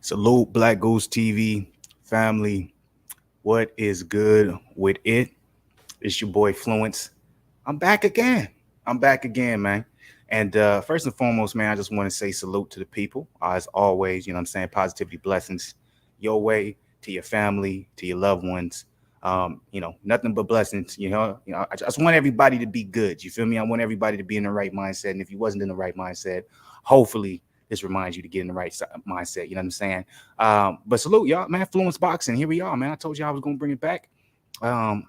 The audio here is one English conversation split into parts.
Salute Black Goose TV family. What is good with it? It's your boy Fluence. I'm back again. I'm back again, man. And first and foremost, man, I just want to say salute to the people. As always, you know what I'm saying? Positivity, blessings your way, to your family, to your loved ones. Nothing but blessings. I just want everybody to be good. You feel me? I want everybody to be in the right mindset. And if you wasn't in the right mindset, hopefully this reminds you to get in the right mindset. You know what I'm saying? But salute y'all, man. Fluenceboxing. Here we are, man. I told you I was gonna bring it back. Um,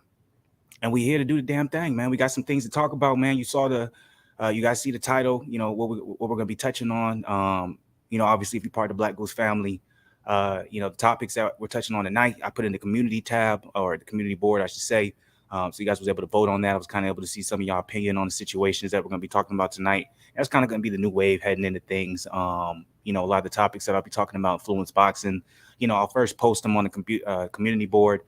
and we here to do the damn thing, man. We got some things to talk about, man. You guys see the title. You know what we're gonna be touching on. Obviously, if you're part of the Black Goose family, the topics that we're touching on tonight, I put in the community tab or the community board, I should say. So you guys was able to vote on that. I was kind of able to see some of y'all opinion on the situations that we're going to be talking about tonight. That's kind of going to be the new wave heading into things. A lot of the topics that I'll be talking about, influence boxing. I'll first post them on the community board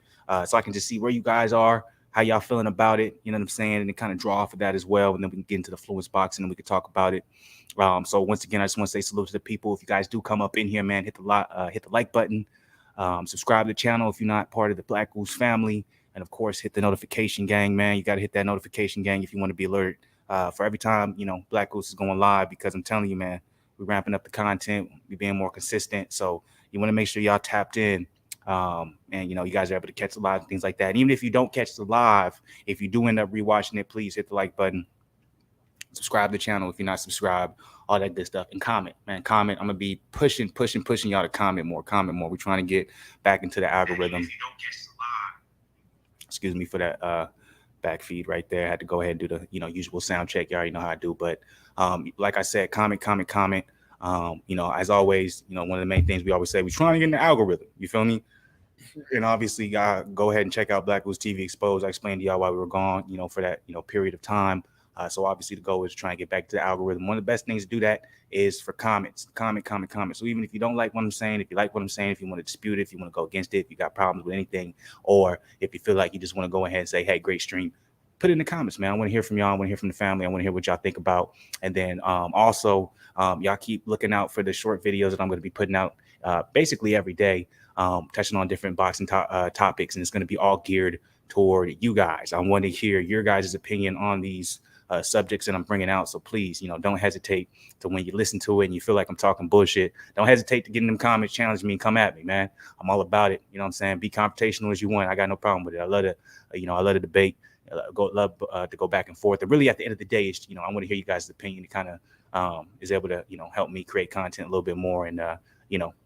so I can just see where you guys are, how y'all feeling about it. You know what I'm saying? And then kind of draw off of that as well. And then we can get into the fluence boxing and we can talk about it. So once again, I just want to say salute to the people. If you guys do come up in here, man, hit the like button. Subscribe to the channel if you're not part of the Black Goose family. And of course, hit the notification gang, man. You got to hit that notification gang if you want to be alerted for every time, Black Goose is going live, because I'm telling you, man, we're ramping up the content. We're being more consistent. So you want to make sure y'all tapped in. You guys are able to catch the live and things like that. And even if you don't catch the live, if you do end up rewatching it, please hit the like button. Subscribe to the channel if you're not subscribed, all that good stuff, and comment, man. Comment. I'm gonna be pushing y'all to comment more. We're trying to get back into the algorithm. Excuse me for that back feed right there. I had to go ahead and do the usual sound check. You already know how I do, but like I said, comment. As always, one of the main things we always say, we're trying to get in the algorithm. You feel me? And obviously, go ahead and check out Black Goose TV Exposed. I explained to y'all why we were gone, for that period of time. So obviously the goal is to try and get back to the algorithm. One of the best things to do that is for comments. Comment. So even if you don't like what I'm saying, if you like what I'm saying, if you want to dispute it, if you want to go against it, if you got problems with anything, or if you feel like you just want to go ahead and say, hey, great stream, put it in the comments, man. I want to hear from y'all. I want to hear from the family. I want to hear what y'all think about. And then also, y'all keep looking out for the short videos that I'm going to be putting out basically every day, touching on different boxing topics. And it's going to be all geared toward you guys. I want to hear your guys' opinion on these subjects that I'm bringing out. So please, don't hesitate to, when you listen to it and you feel like I'm talking bullshit, don't hesitate to get in them comments, challenge me, and come at me, man. I'm all about it. You know what I'm saying? Be confrontational as you want. I got no problem with it. I love to, I love to debate. Love to go back and forth. And really, at the end of the day, it's, I want to hear you guys' opinion. It kind of is able to, help me create content a little bit more. And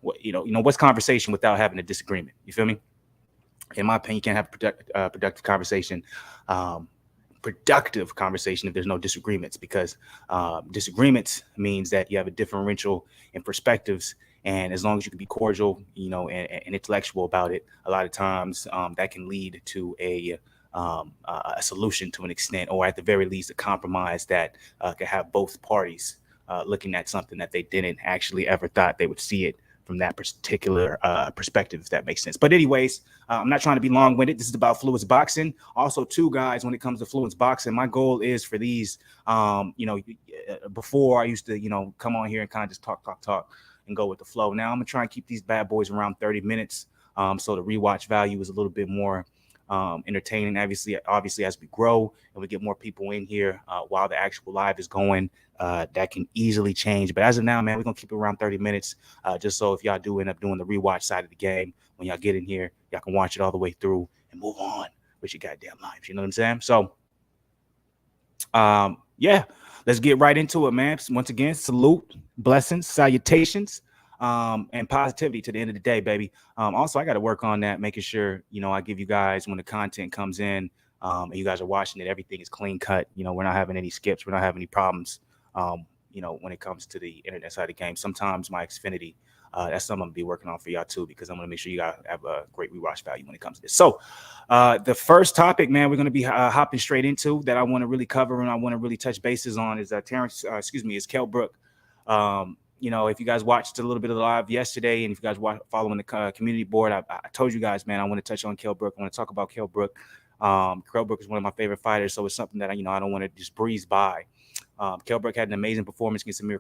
what's conversation without having a disagreement? You feel me? In my opinion, you can't have productive conversation. Productive conversation if there's no disagreements, because disagreements means that you have a differential in perspectives, and as long as you can be cordial, and intellectual about it, a lot of times that can lead to a solution to an extent, or at the very least a compromise that can have both parties looking at something that they didn't actually ever thought they would see it from that particular perspective, if that makes sense. But anyways, I'm not trying to be long-winded. This is about fluence boxing. Also, too, guys, when it comes to fluence boxing, my goal is for these, before I used to, come on here and kind of just talk and go with the flow. Now I'm going to try and keep these bad boys around 30 minutes. So the rewatch value is a little bit more entertaining. Obviously, as we grow and we get more people in here while the actual live is going, that can easily change. But as of now, man, we're gonna keep it around 30 minutes, just so if y'all do end up doing the rewatch side of the game, when y'all get in here, y'all can watch it all the way through and move on with your goddamn lives. You know what I'm saying? So yeah, let's get right into it, man. Once again, salute, blessings, salutations, and positivity to the end of the day, baby. Also, I got to work on that, making sure, I give you guys, when the content comes in, and you guys are watching it, everything is clean cut. We're not having any skips. We're not having any problems, when it comes to the internet side of the game. Sometimes my Xfinity, that's something I'm gonna be working on for y'all too, because I'm gonna make sure you guys have a great rewatch value when it comes to this. So the first topic, man, we're gonna be hopping straight into, that I want to really cover and I want to really touch bases on, is is Kell Brook. If you guys watched a little bit of the live yesterday, and if you guys following the community board, I told you guys, man, I want to touch on Kell Brook. I want to talk about Kell Brook. Kell Brook is one of my favorite fighters, so it's something that I don't want to just breeze by. Kell Brook had an amazing performance against Amir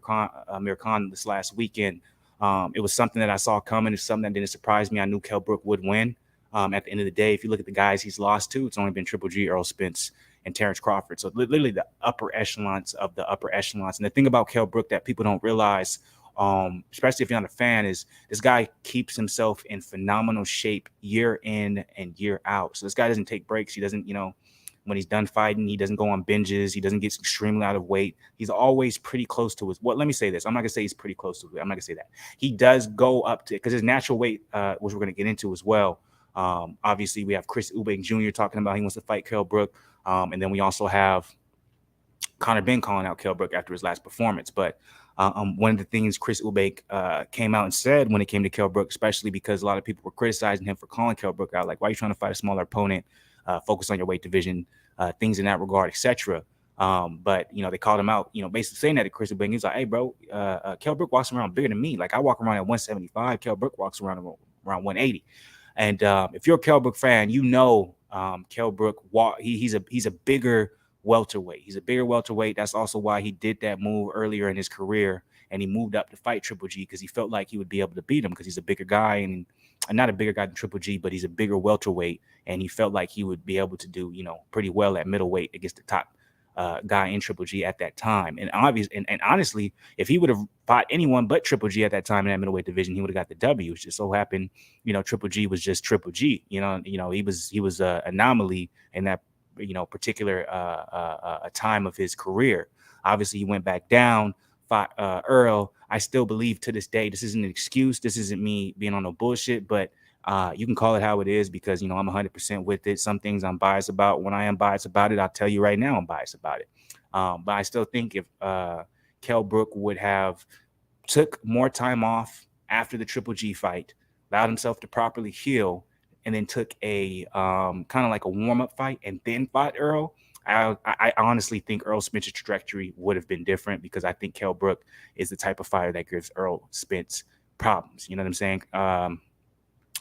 Khan this last weekend. It was something that I saw coming. It's something that didn't surprise me. I knew Kell Brook would win. At the end of the day, if you look at the guys he's lost to, it's only been Triple G, Earl Spence, and Terence Crawford. So literally the upper echelons of the upper echelons. And the thing about Kell Brook that people don't realize, especially if you're not a fan, is this guy keeps himself in phenomenal shape year in and year out. So this guy doesn't take breaks. He doesn't, when he's done fighting, he doesn't go on binges. He doesn't get extremely out of weight. He's always pretty close to his. Well, let me say this. I'm not gonna say he's pretty close to it. I'm not gonna say that. He does go up to, because his natural weight, which we're gonna get into as well. Obviously, we have Chris Eubank Jr. talking about he wants to fight Kell Brook, and then we also have Conor Benn calling out Kell Brook after his last performance. But one of the things Chris Eubank came out and said when it came to Kell Brook, especially because a lot of people were criticizing him for calling Kell Brook out, like, why are you trying to fight a smaller opponent? Focus on your weight division, things in that regard, etc. But they called him out, basically saying that to Chris Eubank. He's like, hey, bro, Kell Brook walks around bigger than me. Like, I walk around at 175. Kell Brook walks around 180. And if you're a Kell Brook fan, Kell Brook he's a bigger welterweight. He's a bigger welterweight. That's also why he did that move earlier in his career, and he moved up to fight Triple G because he felt like he would be able to beat him because he's a bigger guy, and not a bigger guy than Triple G, but he's a bigger welterweight, and he felt like he would be able to do pretty well at middleweight against the top guy in Triple G at that time. And honestly, if he would have fought anyone but Triple G at that time in that middleweight division, he would have got the W. It just so happened, Triple G was just Triple G. He was an anomaly in that particular time of his career. Obviously, he went back down, fought Earl. I still believe to this day, this isn't an excuse. This isn't me being on no bullshit, but you can call it how it is because, I'm 100% with it. Some things I'm biased about. When I am biased about it, I'll tell you right now I'm biased about it. But I still think if Kell Brook would have took more time off after the Triple G fight, allowed himself to properly heal, and then took a kind of like a warm-up fight and then fought Earl, I honestly think Earl Spence's trajectory would have been different because I think Kell Brook is the type of fighter that gives Earl Spence problems. You know what I'm saying?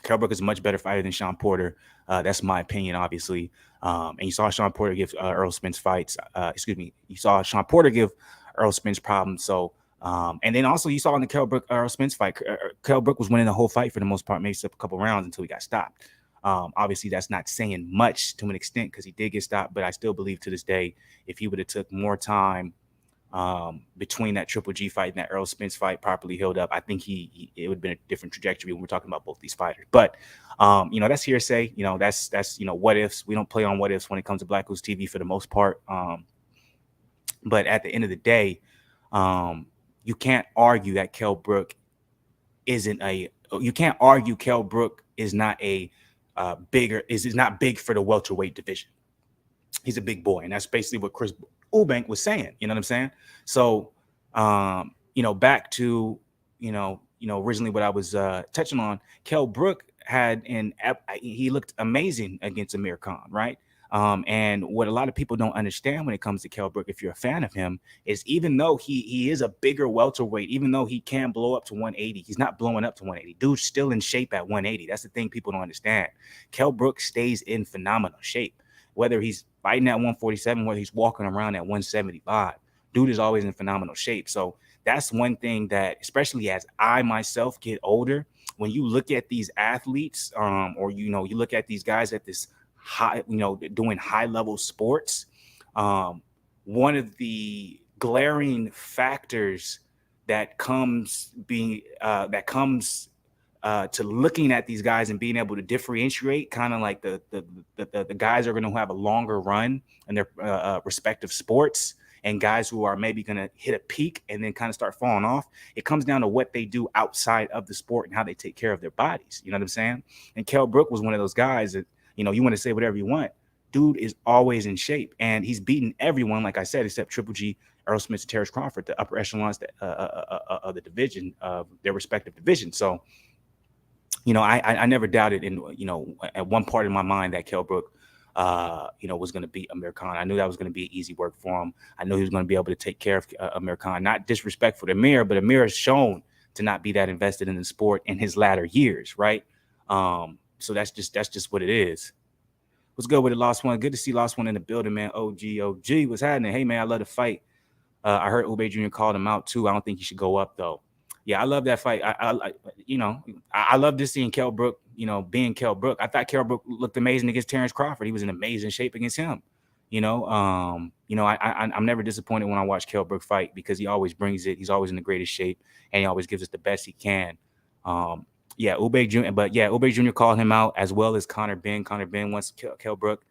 Kell Brook is a much better fighter than Sean Porter. That's my opinion, obviously. And you saw Sean Porter give Earl Spence fights. You saw Sean Porter give Earl Spence problems. So, and then also you saw in the Kell Brook Earl Spence fight, Kell Brook was winning the whole fight for the most part, maybe except a couple rounds until he got stopped. Obviously, that's not saying much to an extent because he did get stopped. But I still believe to this day, if he would have took more time between that Triple G fight and that Earl Spence fight, properly healed up, I think it would have been a different trajectory when we're talking about both these fighters. But that's hearsay. That's what ifs. We don't play on what ifs when it comes to Black Goose TV for the most part. But at the end of the day, you can't argue that Kell Brook isn't a. You can't argue Kell Brook is not a is not big for the welterweight division. He's a big boy, and that's basically what Chris Eubank was saying. You know what I'm saying? So, back to originally what I was touching on. Kell Brook he looked amazing against Amir Khan, right? And what a lot of people don't understand when it comes to Kell Brook, if you're a fan of him, is even though he is a bigger welterweight, even though he can blow up to 180, he's not blowing up to 180. Dude's still in shape at 180. That's the thing people don't understand. Kell Brook stays in phenomenal shape. Whether he's fighting at 147, whether he's walking around at 175, dude is always in phenomenal shape. So that's one thing that, especially as I myself get older, when you look at these athletes, or you look at these guys at this high, doing high level sports, one of the glaring factors that comes to looking at these guys and being able to differentiate, kind of like the guys are going to have a longer run in their respective sports, and guys who are maybe going to hit a peak and then kind of start falling off. It comes down to what they do outside of the sport and how they take care of their bodies. You know what I'm saying? And Kell Brook was one of those guys that, you want to say whatever you want. Dude is always in shape, and he's beaten everyone, like I said, except Triple G, Earl Spence, and Terence Crawford, the upper echelons of the division, of their respective divisions. So, I never doubted at one part in my mind that Kell Brook, was going to beat Amir Khan. I knew that was going to be easy work for him. I knew he was going to be able to take care of Amir Khan. Not disrespectful to Amir, but Amir has shown to not be that invested in the sport in his latter years, right? So that's just what it is. What's good with the Lost One? Good to see Lost One in the building, man. OG, what's happening? Hey, man, I love the fight. I heard Ube Jr. called him out too. I don't think he should go up though. Yeah, I love that fight. I love this seeing Kell Brook, being Kell Brook. I thought Kell Brook looked amazing against Terence Crawford. He was in amazing shape against him. I'm never disappointed when I watch Kell Brook fight because he always brings it. He's always in the greatest shape and he always gives us the best he can. Eubank Jr. But yeah, Eubank Jr. called him out as well as Conor Benn. Conor Benn wants Kell Brook.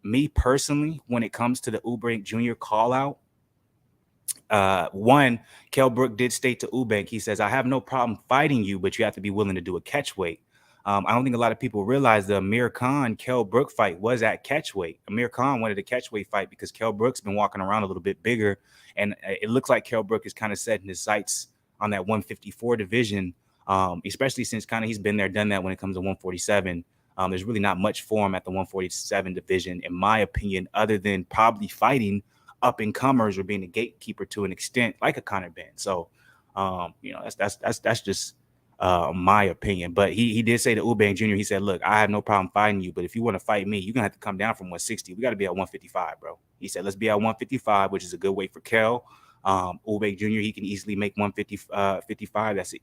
Me personally, when it comes to the Eubank Jr. call out, one, Kell Brook did state to Eubank, he says, I have no problem fighting you, but you have to be willing to do a catch weight. I don't think a lot of people realize the Amir Khan Kell Brook fight was at catch weight. Amir Khan wanted a catch weight fight because Kell Brook's been walking around a little bit bigger, and it looks like Kell Brook is kind of setting his sights on that 154 division, especially since kind of he's been there, done that when it comes to 147. There's really not much for him at the 147 division, in my opinion, other than probably fighting up and comers or being a gatekeeper to an extent, like a Conor Benn. So, that's just my opinion. But he did say to Eubank Jr., he said, look, I have no problem fighting you, but if you want to fight me, you're gonna have to come down from 160. We got to be at 155, bro. He said, let's be at 155, which is a good weight for Kell. Eubank Jr., he can easily make 155. That's it,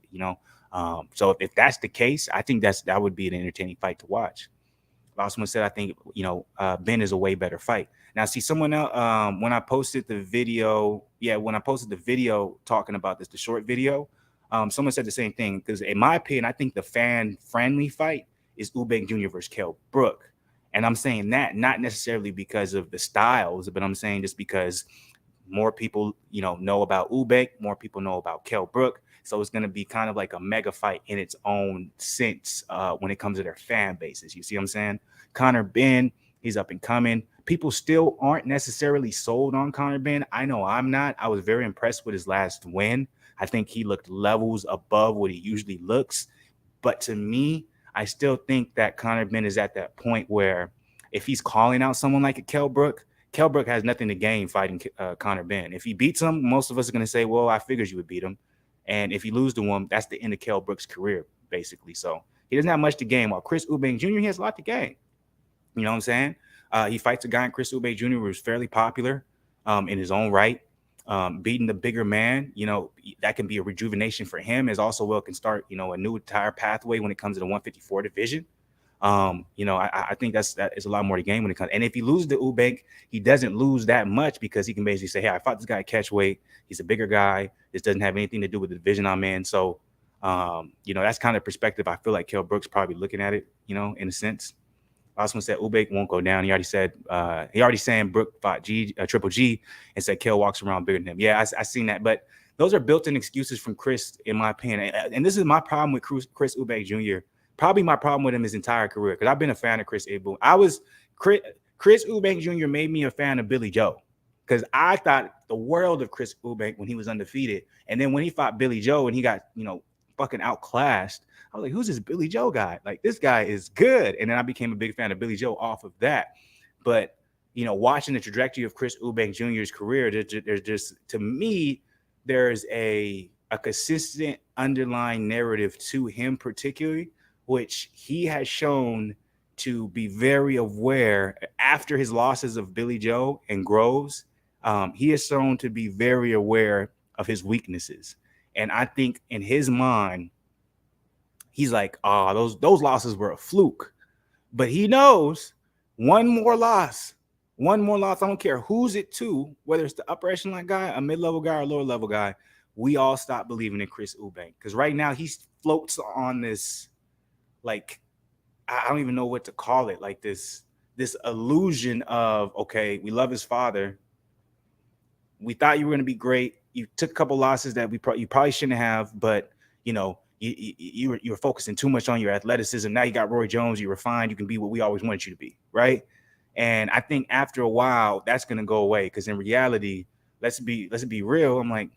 so if that's the case, I think that would be an entertaining fight to watch. Someone said, I think, Benn is a way better fight. Now, see, someone else, when I posted the video talking about this, the short video, someone said the same thing. Because in my opinion, I think the fan-friendly fight is Eubank Jr. versus Kell Brook. And I'm saying that not necessarily because of the styles, but I'm saying just because more people, know about Eubank, more people know about Kell Brook. So it's going to be kind of like a mega fight in its own sense when it comes to their fan bases. You see what I'm saying? Conor Benn, he's up and coming. People still aren't necessarily sold on Conor Benn. I know I'm not. I was very impressed with his last win. I think he looked levels above what he usually looks. But to me, I still think that Conor Benn is at that point where if he's calling out someone like a Kell Brook has nothing to gain fighting Conor Benn. If he beats him, most of us are going to say, well, I figured you would beat him. And if he loses to him, that's the end of Kell Brook's career, basically. So he doesn't have much to gain. While Chris Eubank Jr., he has a lot to gain. You know what I'm saying? He fights a guy in Chris Eubank Jr. who's fairly popular in his own right. Beating the bigger man, that can be a rejuvenation for him, as also well can start, a new entire pathway when it comes to the 154 division. I think that is a lot more to gain when it comes. And if he loses to Eubank, he doesn't lose that much because he can basically say, hey, I fought this guy at catch weight. He's a bigger guy. This doesn't have anything to do with the division I'm in. So, that's kind of perspective I feel like Kell Brook's probably looking at it, in a sense. Osman said Eubank won't go down. He already saying Brook fought Triple G and said Kell walks around bigger than him. Yeah, I seen that. But those are built-in excuses from Chris, in my opinion. And this is my problem with Chris Eubank Jr., probably my problem with him his entire career, because I've been a fan of Chris Eubank Jr. made me a fan of Billy Joe, because I thought the world of Chris Eubank when he was undefeated. And then when he fought Billy Joe and he got, fucking outclassed, I was like, who's this Billy Joe guy? Like, this guy is good. And then I became a big fan of Billy Joe off of that. But, watching the trajectory of Chris Eubank Jr.'s career, there's just, to me, there's a consistent underlying narrative to him particularly, which he has shown to be very aware after his losses of Billy Joe and Groves. He has shown to be very aware of his weaknesses. And I think in his mind, he's like, those losses were a fluke. But he knows one more loss, I don't care who's it to, whether it's the upper echelon guy, a mid-level guy, or lower level guy, we all stop believing in Chris Eubank. Because right now he floats on this, like, I don't even know what to call it, like this illusion of, okay, we love his father. We thought you were going to be great. You took a couple losses that you probably shouldn't have, but, you were focusing too much on your athleticism. Now you got Roy Jones. You refined. You can be what we always wanted you to be, right? And I think after a while, that's going to go away, because in reality, let's be real. I'm like,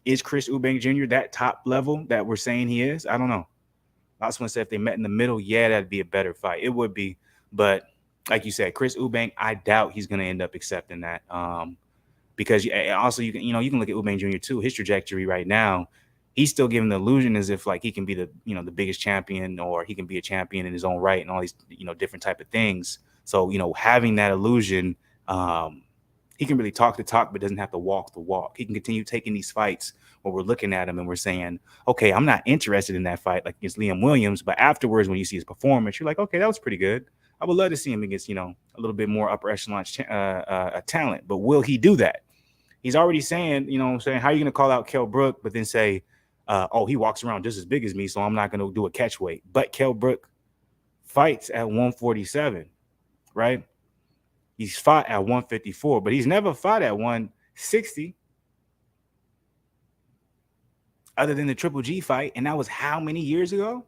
is Chris Eubank Jr. that top level that we're saying he is? I don't know. I just want to say if they met in the middle, yeah, that'd be a better fight. It would be. But like you said, Chris Eubank, I doubt he's going to end up accepting that. Because also you can look at Eubank Jr. too. His trajectory right now, he's still giving the illusion as if like he can be the biggest champion, or he can be a champion in his own right, and all these different type of things. So having that illusion, he can really talk the talk, but doesn't have to walk the walk. He can continue taking these fights where we're looking at him and we're saying, okay, I'm not interested in that fight like against Liam Williams. But afterwards, when you see his performance, you're like, okay, that was pretty good. I would love to see him against, a little bit more upper echelon talent. But will he do that? He's already saying, what I'm saying, how are you going to call out Kell Brook, but then say, oh, he walks around just as big as me, so I'm not going to do a catch weight. But Kell Brook fights at 147, right? He's fought at 154, but he's never fought at 160 other than the Triple G fight. And that was how many years ago?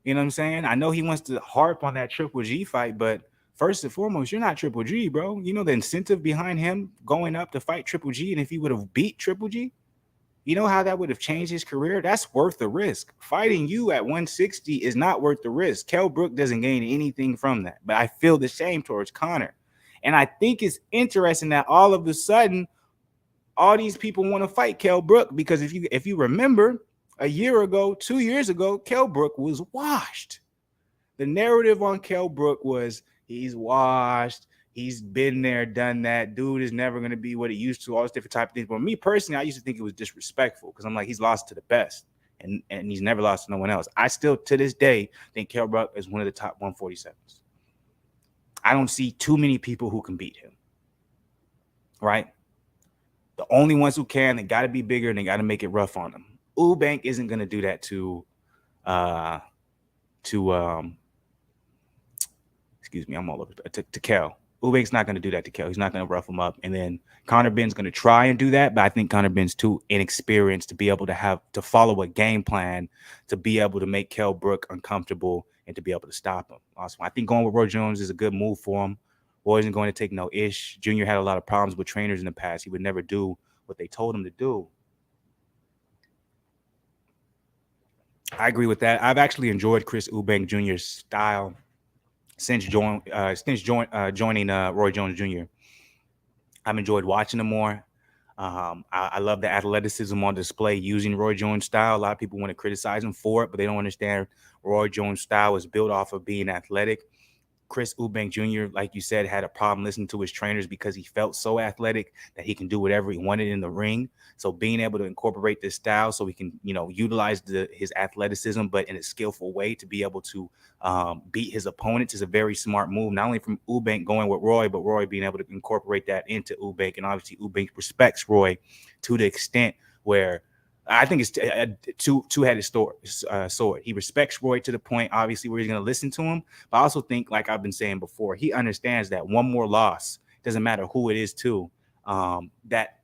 You know what I'm saying? I know he wants to harp on that Triple G fight, but first and foremost, you're not Triple G, bro. You know the incentive behind him going up to fight Triple G, and if he would have beat Triple G, you know how that would have changed his career? That's worth the risk. Fighting you at 160 is not worth the risk. Kell Brook doesn't gain anything from that. But I feel the shame towards Conor. And I think it's interesting that all of a sudden, all these people want to fight Kell Brook, because if you remember, a year ago, 2 years ago, Kell Brook was washed. The narrative on Kell Brook was he's washed. He's been there, done that. Dude is never going to be what he used to, all this different type of things. But me personally, I used to think it was disrespectful because I'm like, he's lost to the best. And he's never lost to no one else. I still, to this day, think Kell Brook is one of the top 147s. I don't see too many people who can beat him. Right? The only ones who can, they got to be bigger and they got to make it rough on them. Eubank isn't going to do that to excuse me, I'm all over to Kell. Eubank's not going to do that to Kell. He's not going to rough him up. And then Conor Benn's going to try and do that, but I think Conor Benn's too inexperienced to be able to follow a game plan to be able to make Kell Brook uncomfortable and to be able to stop him. Also, I think going with Roy Jones is a good move for him. Roy isn't going to take no ish. Junior had a lot of problems with trainers in the past. He would never do what they told him to do. I agree with that. I've actually enjoyed Chris Eubank Jr.'s style since joining Roy Jones Jr. I've enjoyed watching him more. I love the athleticism on display using Roy Jones' style. A lot of people want to criticize him for it, but they don't understand Roy Jones' style is built off of being athletic. Chris Eubank Jr., like you said, had a problem listening to his trainers because he felt so athletic that he can do whatever he wanted in the ring. So being able to incorporate this style so he can, utilize his athleticism, but in a skillful way to be able to beat his opponents is a very smart move, not only from Eubank going with Roy, but Roy being able to incorporate that into Eubank. And obviously Eubank respects Roy to the extent where I think it's a two-headed sword. He respects Roy to the point, obviously, where he's going to listen to him. But I also think, like I've been saying before, he understands that one more loss, doesn't matter who it is to, that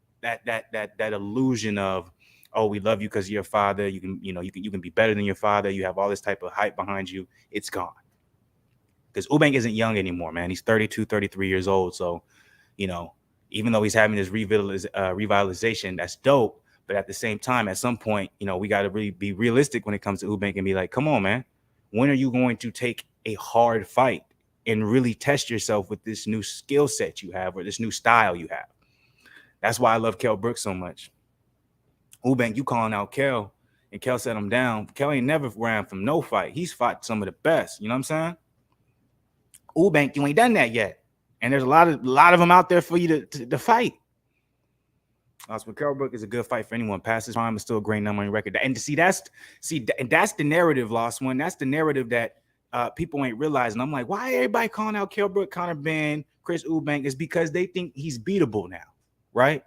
illusion of, oh, we love you because of your father. You can be better than your father. You have all this type of hype behind you. It's gone. Because Eubank isn't young anymore, man. He's 32, 33 years old. So, even though he's having this revitalization, that's dope. But at the same time, at some point, we got to really be realistic when it comes to Eubank and be like, come on, man. When are you going to take a hard fight and really test yourself with this new skill set you have or this new style you have? That's why I love Kell Brook so much. Eubank, you calling out Kell, and Kell set him down. Kell ain't never ran from no fight. He's fought some of the best. You know what I'm saying? Eubank, you ain't done that yet. And there's a lot of them out there for you to fight. So Kell Brook is a good fight for anyone. Past his prime is still a great number on record. And that's the narrative, Lost One. That's the narrative that people ain't realizing. I'm like, why everybody calling out Kell Brook, Conor Benn, Chris Eubank? Is because they think he's beatable now, right?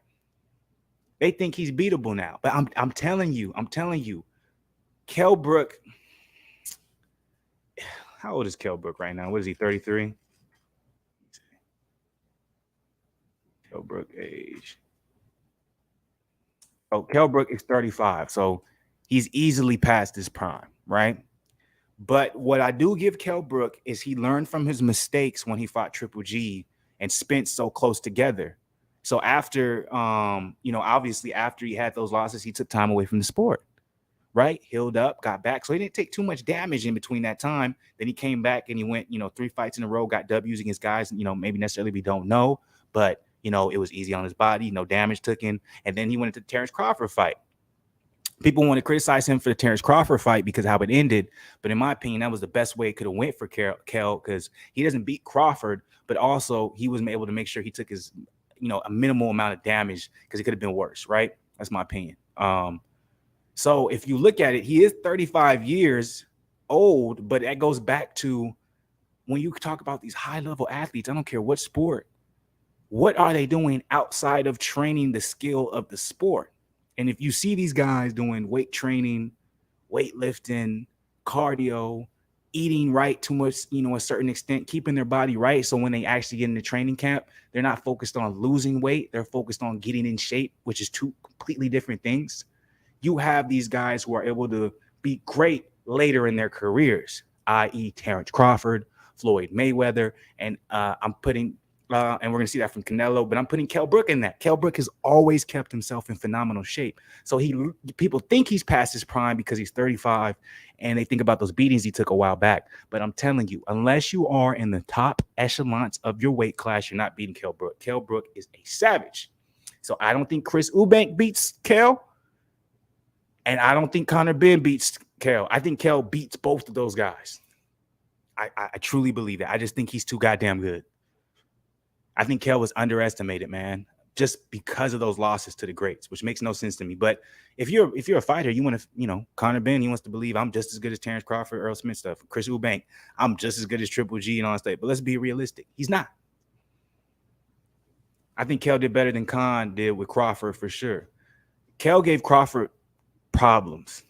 They think he's beatable now. But I'm telling you, Kell Brook. How old is Kell Brook right now? What is he? 33. Kell Brook age. Oh, Kell Brook is 35, so he's easily past his prime, right? But what I do give Kell Brook is he learned from his mistakes when he fought Triple G and Spence so close together. So after, obviously after he had those losses, he took time away from the sport, right? Healed up, got back. So he didn't take too much damage in between that time. Then he came back and he went, 3 fights in a row, got W's against guys, maybe necessarily we don't know, but it was easy on his body, no damage taken. And then he went into the Terence Crawford fight. People want to criticize him for the Terence Crawford fight because of how it ended. But in my opinion, that was the best way it could have went for Kell, because he doesn't beat Crawford, but also he was able to make sure he took his, a minimal amount of damage because it could have been worse, right? That's my opinion. So if you look at it, he is 35 years old, but that goes back to when you talk about these high level athletes, I don't care what sport, what are they doing outside of training the skill of the sport? And if you see these guys doing weight training, weightlifting, cardio, eating right to much, a certain extent, keeping their body right. So when they actually get into training camp, they're not focused on losing weight. They're focused on getting in shape, which is two completely different things. You have these guys who are able to be great later in their careers, i.e. Terence Crawford, Floyd Mayweather, and I'm putting and we're going to see that from Canelo, but I'm putting Kell Brook in that. Kell Brook has always kept himself in phenomenal shape. So people think he's past his prime because he's 35 and they think about those beatings he took a while back. But I'm telling you, unless you are in the top echelons of your weight class, you're not beating Kell Brook. Kell Brook is a savage. So I don't think Chris Eubank beats Kell. And I don't think Conor Benn beats Kell. I think Kell beats both of those guys. I truly believe that. I just think he's too goddamn good. I think Kell was underestimated, man, just because of those losses to the greats, which makes no sense to me. But if you're a fighter, you want to, Conor Benn, he wants to believe I'm just as good as Terence Crawford, Earl Smith stuff, Chris Eubank, I'm just as good as Triple G and all that stuff. But let's be realistic. He's not. I think Kell did better than Con did with Crawford for sure. Kell gave Crawford problems.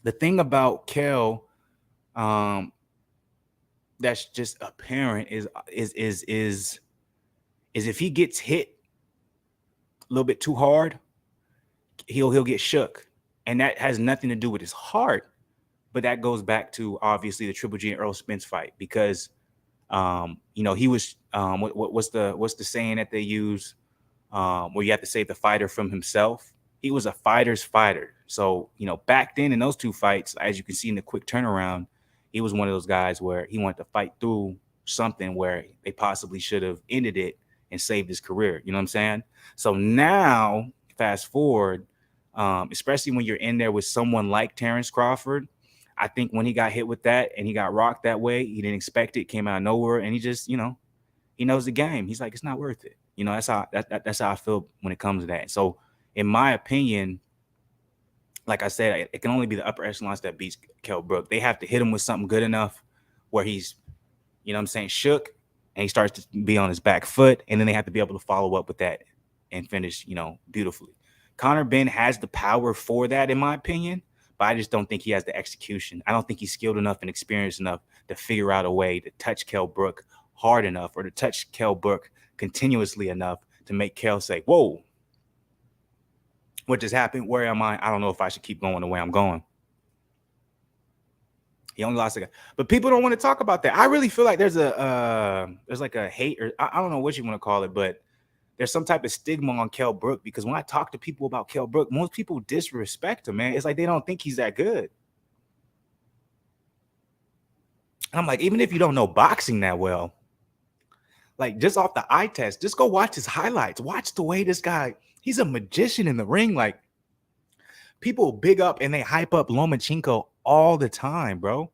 The thing about Kell, that's just apparent is if he gets hit a little bit too hard, he'll get shook, and that has nothing to do with his heart. But that goes back to obviously the Triple G and Earl Spence fight because, he was what's the saying that they use where you have to save the fighter from himself. He was a fighter's fighter. So, back then in those two fights, as you can see in the quick turnaround, he was one of those guys where he wanted to fight through something where they possibly should have ended it and saved his career. You know what I'm saying? So now, fast forward, especially when you're in there with someone like Terence Crawford, I think when he got hit with that and he got rocked that way, he didn't expect it, came out of nowhere, and he just, he knows the game. He's like, it's not worth it. That's how I feel when it comes to that. So, in my opinion, like I said, it can only be the upper echelons that beats Kell Brook. They have to hit him with something good enough where he's, shook and he starts to be on his back foot. And then they have to be able to follow up with that and finish, beautifully. Conor Benn has the power for that, in my opinion, but I just don't think he has the execution. I don't think he's skilled enough and experienced enough to figure out a way to touch Kell Brook hard enough or to touch Kell Brook continuously enough to make Kell say, whoa, what just happened? Where am I? I don't know if I should keep going the way I'm going. He only lost a guy. But people don't want to talk about that. I really feel like there's like a hate, or I don't know what you want to call it, but there's some type of stigma on Kell Brook because when I talk to people about Kell Brook, most people disrespect him, man. It's like they don't think he's that good. And I'm like, even if you don't know boxing that well, like just off the eye test, just go watch his highlights. Watch the way this guy, he's a magician in the ring. Like people big up and they hype up Lomachenko all the time, bro.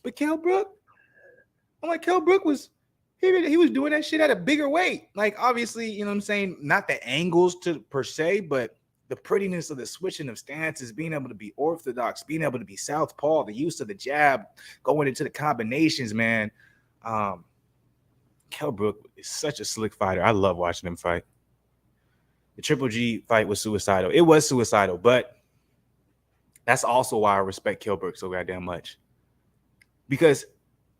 But Kell Brook, I'm like, Kell Brook was, he was doing that shit at a bigger weight. Like obviously, you know what I'm saying? Not the angles to per se, but the prettiness of the switching of stances, being able to be orthodox, being able to be southpaw, the use of the jab, going into the combinations, man. Kell Brook is such a slick fighter. I love watching him fight. The Triple G fight was suicidal. It was suicidal, but that's also why I respect Kell Brook so goddamn much. Because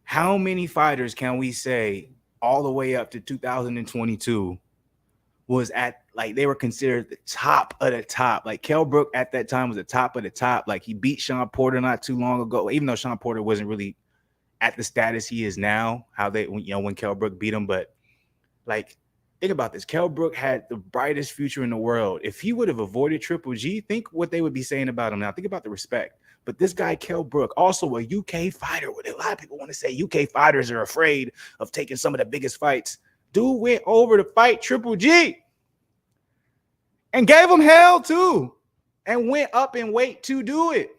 how many fighters can we say all the way up to 2022 was at, like, they were considered the top of the top? Like Kell Brook at that time was the top of the top. Like he beat Sean Porter not too long ago, even though Sean Porter wasn't really at the status he is now, when Kell Brook beat him. But like, think about this. Kell Brook had the brightest future in the world. If he would have avoided Triple G, think what they would be saying about him now. Think about the respect. But this guy, Kell Brook, also a UK fighter. A lot of people want to say UK fighters are afraid of taking some of the biggest fights. Dude went over to fight Triple G and gave him hell too, and went up in weight to do it.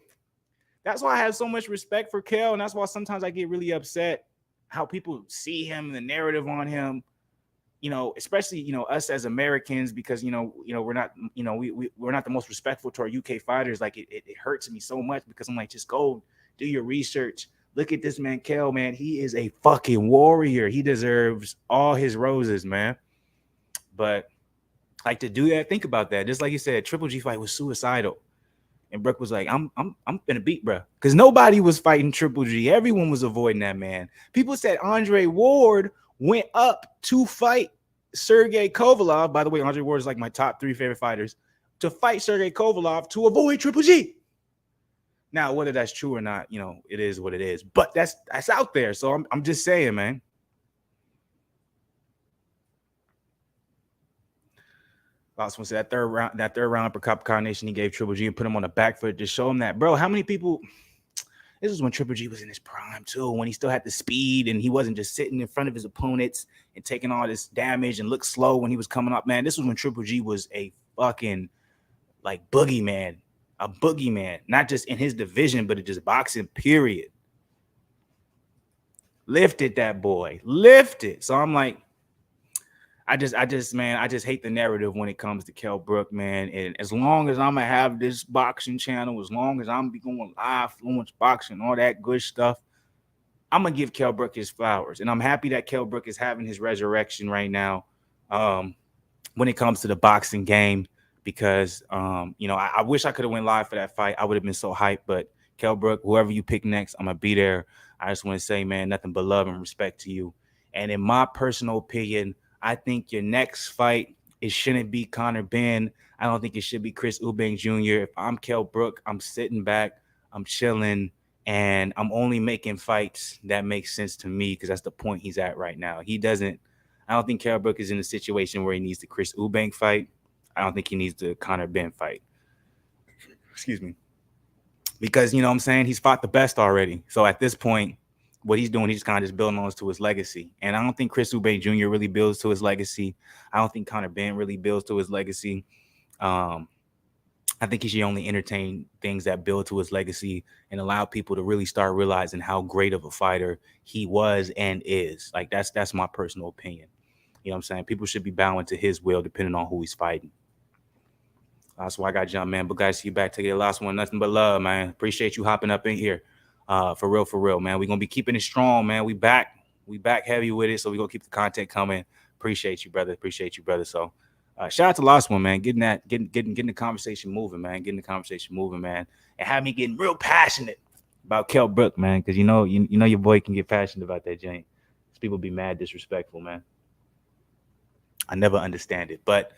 That's why I have so much respect for Kell, and that's why sometimes I get really upset how people see him and the narrative on him. you know, especially, you know, us as Americans, because, we're not, we're not the most respectful to our UK fighters. Like it hurts me so much because I'm like, just go do your research. Look at this man, Kell, man. He is a fucking warrior. He deserves all his roses, man. But like to do that, think about that. Just like you said, Triple G fight was suicidal. And Brook was like, I'm gonna beat bro. Because nobody was fighting Triple G. Everyone was avoiding that man. People said Andre Ward went up to fight Sergey Kovalev. By the way, Andre Ward is like my top 3 favorite fighters. To fight Sergey Kovalev to avoid Triple G. Now, whether that's true or not, it is what it is. But that's out there. So I'm just saying, man. Last one said that third round for Cup Combination, he gave Triple G and put him on the back foot to show him that, bro. How many people? This is when Triple G was in his prime too, when he still had the speed and he wasn't just sitting in front of his opponents and taking all this damage and looked slow when he was coming up. Man, this was when Triple G was a fucking like boogeyman, a boogeyman, not just in his division, but it just boxing. Period. Lifted that boy, lifted. So I'm like. I just hate the narrative when it comes to Kell Brook, man. And as long as I'm gonna have this boxing channel, as long as I'm be going live, Fluenceboxing, all that good stuff, I'm gonna give Kell Brook his flowers. And I'm happy that Kell Brook is having his resurrection right now. When it comes to the boxing game, because I wish I could have went live for that fight. I would have been so hyped. But Kell Brook, whoever you pick next, I'm gonna be there. I just want to say, man, nothing but love and respect to you. And in my personal opinion, I think your next fight, it shouldn't be Conor Benn. I don't think it should be Chris Eubank Jr. If I'm Kell Brook, I'm sitting back, I'm chilling, and I'm only making fights that make sense to me because that's the point he's at right now. I don't think Kell Brook is in a situation where he needs the Chris Eubank fight. I don't think he needs the Conor Benn fight. Excuse me. Because, you know what I'm saying, he's fought the best already. So at this point, what he's doing, he's kind of just building on to his legacy. And I don't think Chris Eubank Jr. really builds to his legacy. I don't think Conor Benn really builds to his legacy. I think he should only entertain things that build to his legacy and allow people to really start realizing how great of a fighter he was and is. Like, that's my personal opinion. You know what I'm saying? People should be bowing to his will depending on who he's fighting. That's why I got jump, man. But guys, see you back. Take the last one. Nothing but love, man. Appreciate you hopping up in here. For real, man. We're gonna be keeping it strong, man. We back heavy with it, so we're gonna keep the content coming. Appreciate you, brother. So shout out to Last One, man. Getting the conversation moving, man. And have me getting real passionate about Kell Brook, man. Because you know your boy can get passionate about that joint. People be mad disrespectful, man. I never understand it. But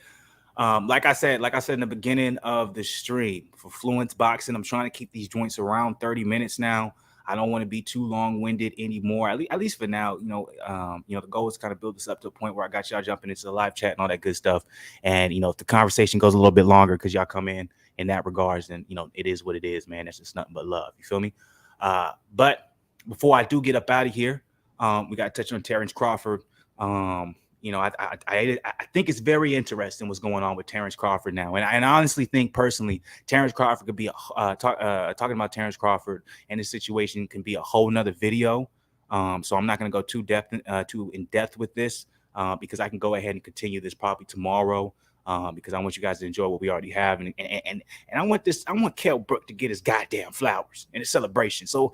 like I said in the beginning of the stream, for Fluenceboxing, I'm trying to keep these joints around 30 minutes now. I don't want to be too long-winded anymore. At least for now, the goal is kind of build this up to a point where I got y'all jumping into the live chat and all that good stuff. And if the conversation goes a little bit longer because y'all come in that regards, then it is what it is, man. That's just nothing but love. You feel me? But before I do get up out of here, we got to touch on Terence Crawford. I think it's very interesting what's going on with Terence Crawford now. And I honestly think personally, Terence Crawford could be talking about Terence Crawford and his situation can be a whole nother video. So I'm not going to go too in depth with this because I can go ahead and continue this probably tomorrow because I want you guys to enjoy what we already have. And I want Kell Brook to get his goddamn flowers in a celebration. So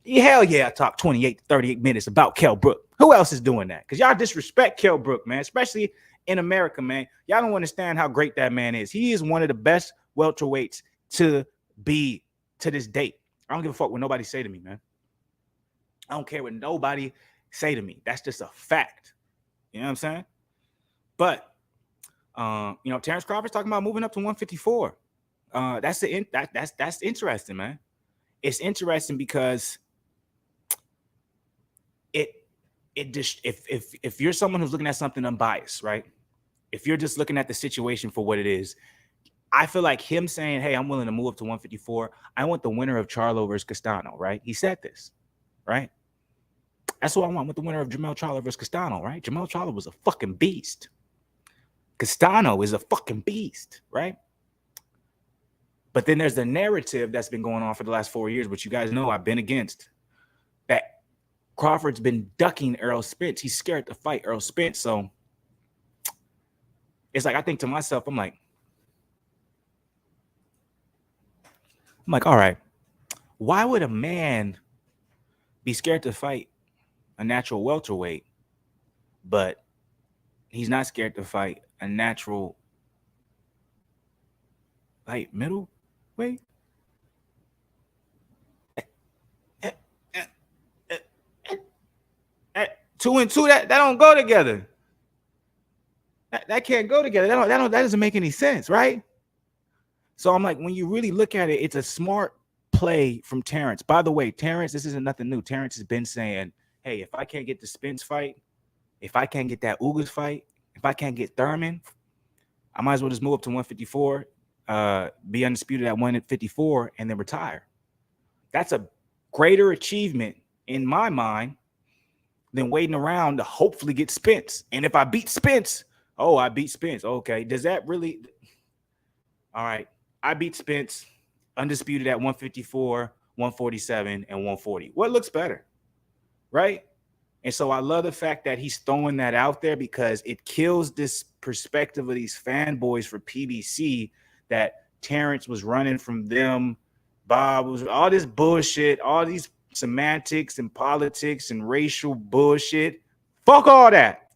hell yeah, I talked 28 to 38 minutes about Kell Brook. Who else is doing that? Because y'all disrespect Kell Brook, man, especially in America, man. Y'all don't understand how great that man is. He is one of the best welterweights to be to this date. I don't give a fuck what nobody say to me, man. I don't care what nobody say to me. That's just a fact. You know what I'm saying? But, Terence Crawford's talking about moving up to 154. That's interesting, man. It's interesting because if you're someone who's looking at something unbiased, right? If you're just looking at the situation for what it is, I feel like him saying, hey, I'm willing to move up to 154. I want the winner of Charlo versus Castano, right? He said this, right? That's what I want with the winner of Jermell Charlo versus Castano, right? Jermell Charlo was a fucking beast. Castano is a fucking beast, right? But then there's the narrative that's been going on for the last 4 years, which you guys know I've been against, that Crawford's been ducking Errol Spence. He's scared to fight Errol Spence. So it's like I think to myself, I'm like, all right, why would a man be scared to fight a natural welterweight, but he's not scared to fight a natural light middleweight? 2 and 2, that don't go together. That can't go together. That doesn't make any sense, right? So I'm like, when you really look at it, it's a smart play from Terence. By the way, Terence, this isn't nothing new. Terence has been saying, hey, if I can't get the Spence fight, if I can't get that Ugas fight, if I can't get Thurman, I might as well just move up to 154, be undisputed at 154, and then retire. That's a greater achievement in my mind than waiting around to hopefully get Spence. And if I beat Spence, oh, I beat Spence. Okay, does that really? All right, I beat Spence, undisputed at 154, 147, and 140. What looks better, right? And so I love the fact that he's throwing that out there because it kills this perspective of these fanboys for PBC that Terence was running from them, Bob was all this bullshit, all these semantics and politics and racial bullshit. Fuck all that.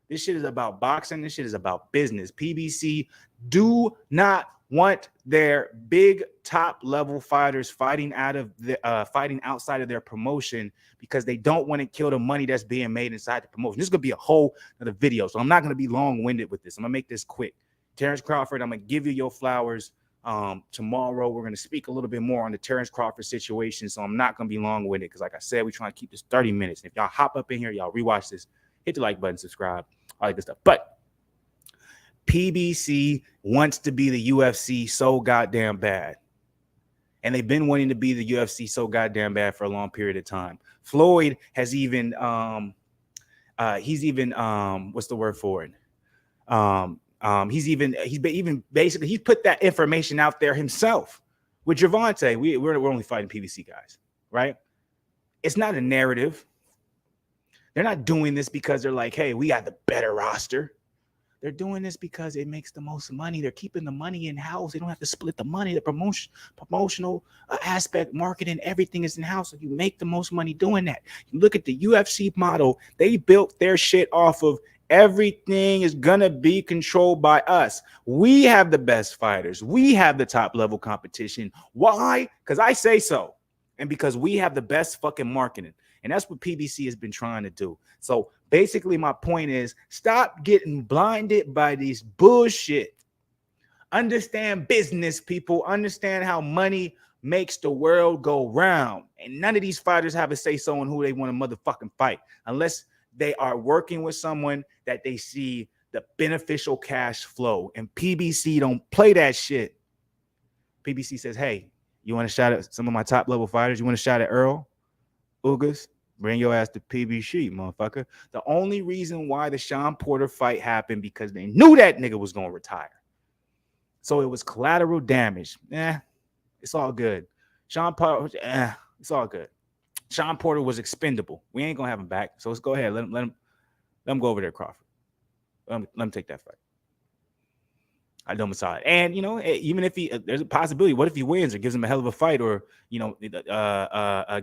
This shit is about boxing. This shit is about business. PBC do not want their big top level fighters fighting outside of their promotion because they don't want to kill the money that's being made inside the promotion. This is gonna be a whole other video, so I'm not gonna be long-winded with this. I'm gonna make this quick. Terence Crawford, I'm gonna give you your flowers. Tomorrow we're gonna speak a little bit more on the Terence Crawford situation, so I'm not gonna be long-winded because, like I said, we're trying to keep this 30 minutes. And if y'all hop up in here, y'all rewatch this, hit the like button, subscribe, all that good stuff. But PBC wants to be the UFC so goddamn bad. And they've been wanting to be the UFC so goddamn bad for a long period of time. Floyd has even, he's what's the word for it? He's put that information out there himself. With Gervonta, we're only fighting PBC guys, right? It's not a narrative. They're not doing this because they're like, hey, we got the better roster. They're doing this because it makes the most money. They're keeping the money in-house. They don't have to split the money. The promotional aspect, marketing, everything is in-house. So you make the most money doing that. You look at the UFC model. They built their shit off of everything is going to be controlled by us. We have the best fighters. We have the top level competition. Why? Because I say so. And because we have the best fucking marketing. And that's what PBC has been trying to do. So basically my point is stop getting blinded by these bullshit. Understand business, people. Understand how money makes the world go round. And none of these fighters have a say-so on who they want to motherfucking fight unless they are working with someone that they see the beneficial cash flow. And PBC don't play that shit. PBC says, hey, you want to shot at some of my top level fighters? You want to shot at Earl? Ugas? Bring your ass to PBC, motherfucker. The only reason why the Sean Porter fight happened because they knew that nigga was going to retire. So it was collateral damage. It's all good. Sean Porter, it's all good. Sean Porter was expendable. We ain't going to have him back. So let's go ahead. Let him go over there, Crawford. Let him take that fight. I do him a solid. And, you know, even if there's a possibility, what if he wins or gives him a hell of a fight or, you know,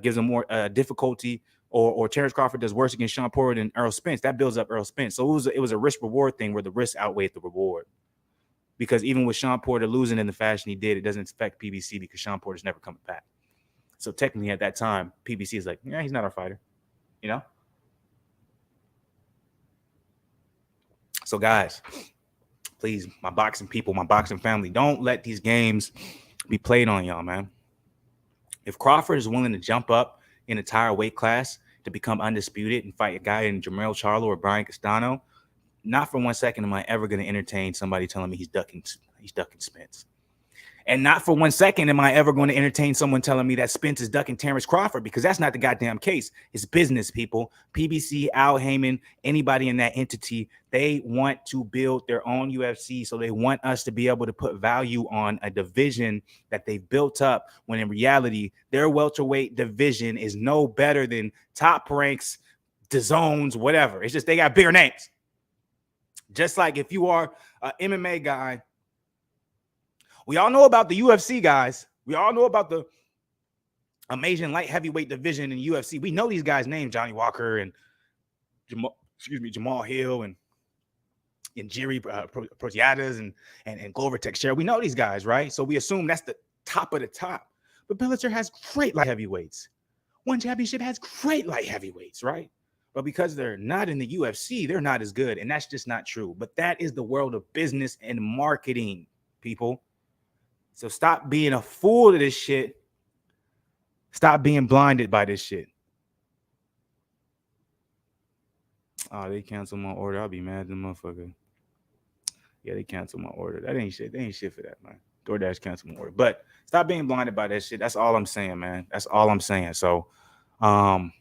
gives him more difficulty or Terence Crawford does worse against Sean Porter than Errol Spence, that builds up Errol Spence. So it was a risk-reward thing where the risk outweighed the reward. Because even with Sean Porter losing in the fashion he did, it doesn't affect PBC because Sean Porter's never coming back. So technically at that time, PBC is like, yeah, he's not our fighter, you know? So guys, please, my boxing people, my boxing family, don't let these games be played on y'all, man. If Crawford is willing to jump up in a entire weight class to become undisputed and fight a guy in Jermell Charlo or Brian Castano, not for 1 second am I ever going to entertain somebody telling me he's ducking Spence. And not for 1 second am I ever going to entertain someone telling me that Spence is ducking Terence Crawford, because that's not the goddamn case. It's business, people. PBC, Al Heyman, anybody in that entity, they want to build their own UFC. So they want us to be able to put value on a division that they've built up, when in reality, their welterweight division is no better than Top Ranks, DAZN's, whatever. It's just they got bigger names. Just like if you are an MMA guy, we all know about the UFC guys. We all know about the amazing light heavyweight division in UFC. We know these guys' names, Johnny Walker and Jamal Hill and Jiri Protiadas and Glover Teixeira. We know these guys, right? So we assume that's the top of the top. But Bellator has great light heavyweights. One Championship has great light heavyweights, right? But because they're not in the UFC, they're not as good. And that's just not true. But that is the world of business and marketing, people. So stop being a fool to this shit. Stop being blinded by this shit. Oh, they canceled my order. I'll be mad at the motherfucker. Yeah, they canceled my order. That ain't shit. They ain't shit for that, man. DoorDash canceled my order. But stop being blinded by that shit. That's all I'm saying, man. That's all I'm saying. So I'm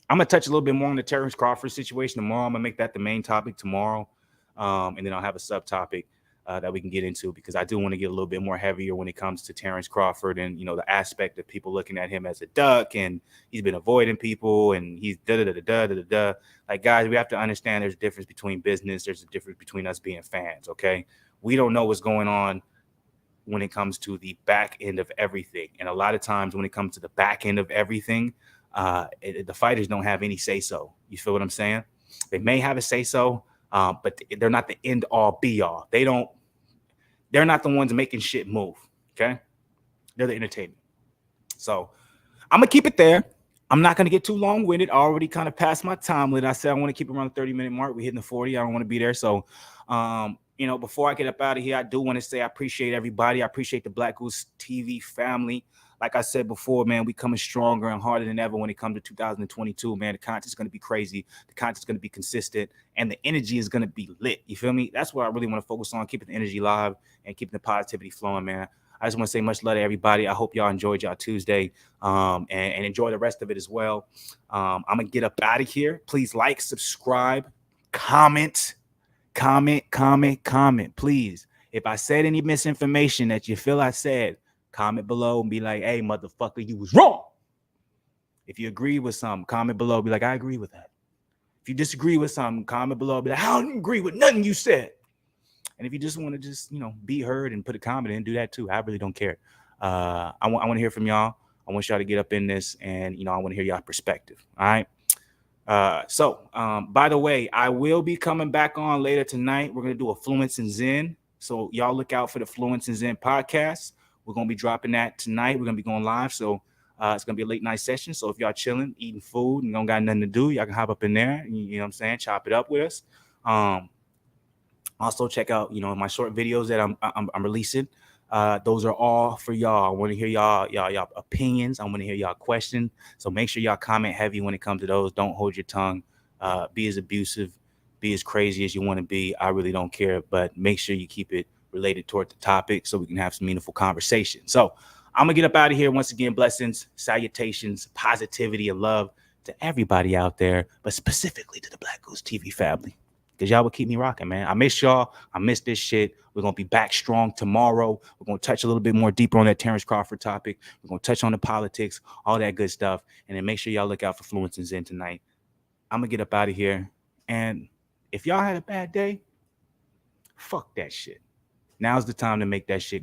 gonna touch a little bit more on the Terence Crawford situation tomorrow. I'm gonna make that the main topic tomorrow. And then I'll have a subtopic that we can get into, because I do want to get a little bit more heavier when it comes to Terence Crawford and, you know, the aspect of people looking at him as a duck and he's been avoiding people and he's da-da-da-da-da-da-da. Like, guys, we have to understand there's a difference between business. There's a difference between us being fans, okay? We don't know what's going on when it comes to the back end of everything. And a lot of times when it comes to the back end of everything, the fighters don't have any say-so. You feel what I'm saying? They may have a say-so, but they're not the end-all, be-all. They're not the ones making shit move, okay? They're the entertainment. So I'm going to keep it there. I'm not going to get too long-winded. I already kind of passed my time limit. I said I want to keep it around the 30-minute mark. We're hitting the 40. I don't want to be there. So, you know, before I get up out of here, I do want to say I appreciate everybody. I appreciate the Black Goose TV family. Like I said before, man, we coming stronger and harder than ever when it comes to 2022, man. The content's going to be crazy. The content's going to be consistent, and the energy is going to be lit. You feel me? That's what I really want to focus on, keeping the energy live and keeping the positivity flowing, man. I just want to say much love to everybody. I hope y'all enjoyed y'all Tuesday and enjoy the rest of it as well. I'm going to get up out of here. Please like, subscribe, comment, please. If I said any misinformation that you feel I said, comment below and be like, hey, motherfucker, you was wrong. If you agree with something, comment below. Be like, I agree with that. If you disagree with something, comment below. Be like, I don't agree with nothing you said. And if you just want to you know, be heard and put a comment in, do that too. I really don't care. I want to hear from y'all. I want y'all to get up in this, and, you know, I want to hear y'all perspective. All right. So by the way, I will be coming back on later tonight. We're going to do a Fluence and Zen. So y'all look out for the Fluence and Zen podcast. We're going to be dropping that tonight. We're going to be going live. So it's going to be a late night session. So if y'all chilling, eating food, and don't got nothing to do, y'all can hop up in there. You know what I'm saying? Chop it up with us. Also check out, you know, my short videos that I'm releasing. Those are all for y'all. I want to hear y'all opinions. I want to hear y'all questions. So make sure y'all comment heavy when it comes to those. Don't hold your tongue. Be as abusive, be as crazy as you want to be. I really don't care, but make sure you keep it related toward the topic so we can have some meaningful conversation. So I'm gonna get up out of here. Once again, blessings, salutations, positivity, and love to everybody out there, but specifically to the Black Goose TV family, because y'all will keep me rocking, man. I miss y'all. I miss this shit. We're gonna be back strong tomorrow. We're gonna touch a little bit more deeper on that Terence Crawford topic. We're gonna touch on the politics, all that good stuff, and then make sure y'all look out for Fluence and Zen tonight. I'm gonna get up out of here, and if y'all had a bad day, fuck that shit. Now's the time to make that shit